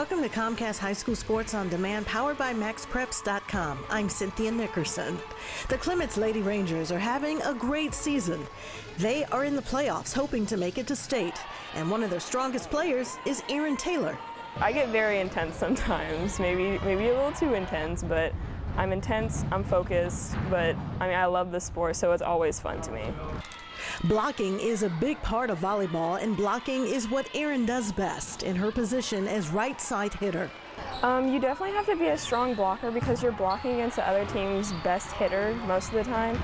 Welcome to Comcast High School Sports on Demand, powered by MaxPreps.com. I'm Cynthia Nickerson. The Clements Lady Rangers are having a great season. They are in the playoffs, hoping to make it to state. And one of their strongest players is Erin Taylor. I get very intense sometimes, maybe a little too intense, but I'm intense, I'm focused, but I love the sport, so it's always fun to me. Blocking is a big part of volleyball, and blocking is what Erin does best in her position as right side hitter. You definitely have to be a strong blocker because you're blocking against the other team's best hitter most of the time.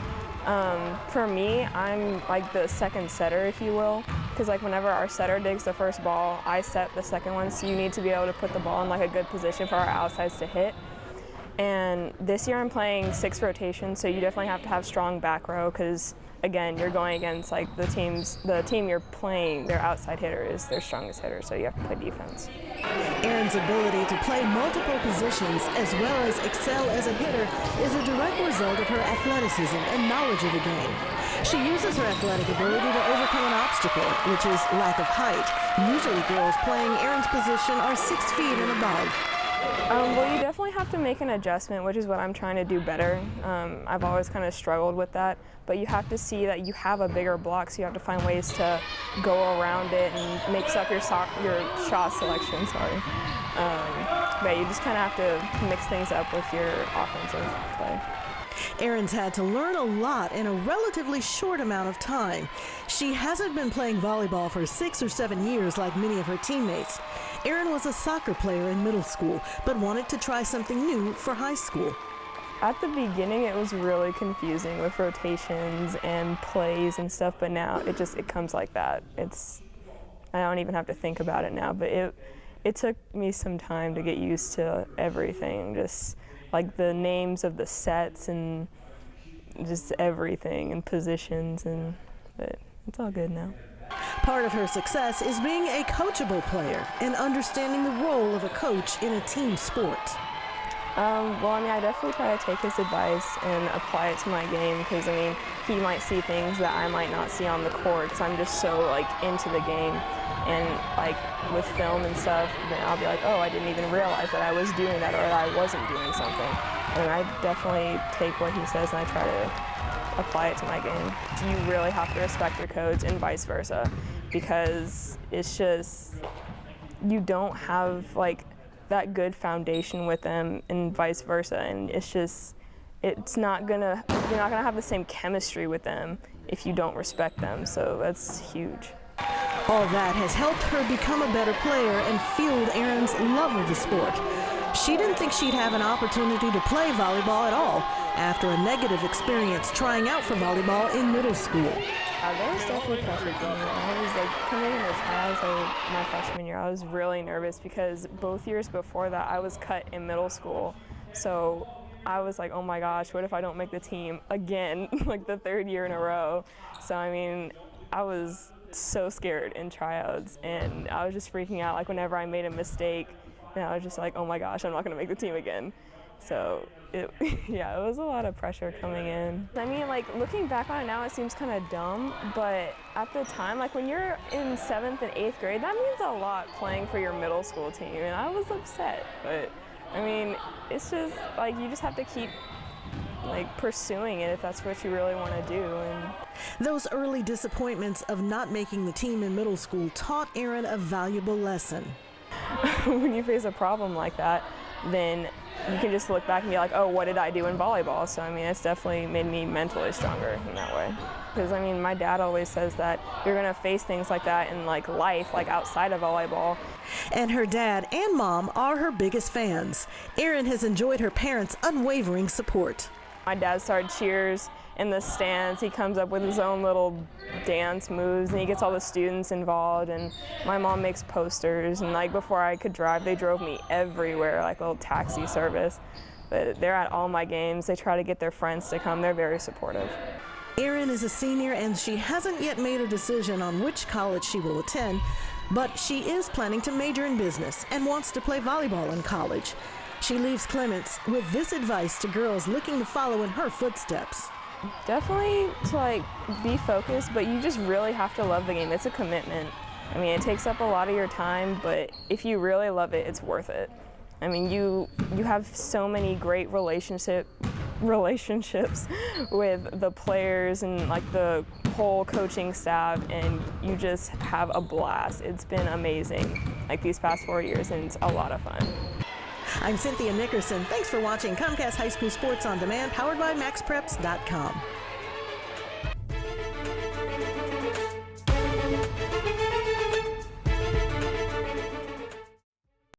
For me, I'm like the second setter, if you will, because like whenever our setter digs the first ball, I set the second one, so you need to be able to put the ball in like a good position for our outsides to hit. And this year I'm playing 6 rotations, so you definitely have to have strong back row because, again, you're going against like the team you're playing, their outside hitter is their strongest hitter, so you have to play defense. Erin's ability to play multiple positions as well as excel as a hitter is a direct result of her athleticism and knowledge of the game. She uses her athletic ability to overcome an obstacle, which is lack of height. Usually girls playing Erin's position are 6 feet and above. Well, you definitely have to make an adjustment, which is what I'm trying to do better. I've always kind of struggled with that, but you have to see that you have a bigger block, so you have to find ways to go around it and mix up your shot selection, but you just kind of have to mix things up with your offensive play. Erin's had to learn a lot in a relatively short amount of time. She hasn't been playing volleyball for 6 or 7 years like many of her teammates. Erin was a soccer player in middle school, but wanted to try something new for high school. At the beginning, it was really confusing with rotations and plays and stuff, but now it comes like that. I don't even have to think about it now, but it took me some time to get used to everything, just like the names of the sets and just everything and positions, but it's all good now. Part of her success is being a coachable player and understanding the role of a coach in a team sport. I definitely try to take his advice and apply it to my game because, he might see things that I might not see on the court because I'm just so, into the game. And, with film and stuff, then I'll be like, oh, I didn't even realize that I was doing that or that I wasn't doing something. And I definitely take what he says and I try to apply it to my game. You really have to respect your coach and vice versa because it's just, you don't have, that good foundation with them and vice versa, and you're not gonna have the same chemistry with them if you don't respect them, so that's huge. All that has helped her become a better player and fueled Erin's love of the sport. She didn't think she'd have an opportunity to play volleyball at all after a negative experience trying out for volleyball in middle school. There was definitely pressure for me. I was coming in as high as my freshman year. I was really nervous because both years before that I was cut in middle school. So I was like, oh my gosh, what if I don't make the team again, the 3rd year in a row? So I was so scared in tryouts and I was just freaking out whenever I made a mistake. And I was just like, oh my gosh, I'm not gonna make the team again. So it was a lot of pressure coming in. Looking back on it now, it seems kind of dumb, but at the time, when you're in 7th and 8th grade, that means a lot playing for your middle school team, and I was upset. But, it's just, you just have to keep, pursuing it if that's what you really want to do. And those early disappointments of not making the team in middle school taught Erin a valuable lesson. When you face a problem like that, then you can just look back and be like, oh, what did I do in volleyball? So, it's definitely made me mentally stronger in that way. Because, my dad always says that you're going to face things like that in, life, outside of volleyball. And her dad and mom are her biggest fans. Erin has enjoyed her parents' unwavering support. My dad started cheers in the stands. He comes up with his own little dance moves and he gets all the students involved, and my mom makes posters, and before I could drive, they drove me everywhere, a little taxi service. But they're at all my games. They try to get their friends to come. They're very supportive. Erin is a senior and she hasn't yet made a decision on which college she will attend, but she is planning to major in business and wants to play volleyball in college. She leaves Clements with this advice to girls looking to follow in her footsteps. Definitely to be focused, but you just really have to love the game. It's a commitment. I mean, it takes up a lot of your time, but if you really love it, it's worth it. I mean, you have so many great relationships with the players and like the whole coaching staff, and you just have a blast. It's been amazing, like these past 4 years, and it's a lot of fun. I'm Cynthia Nickerson. Thanks for watching Comcast High School Sports on Demand, powered by MaxPreps.com.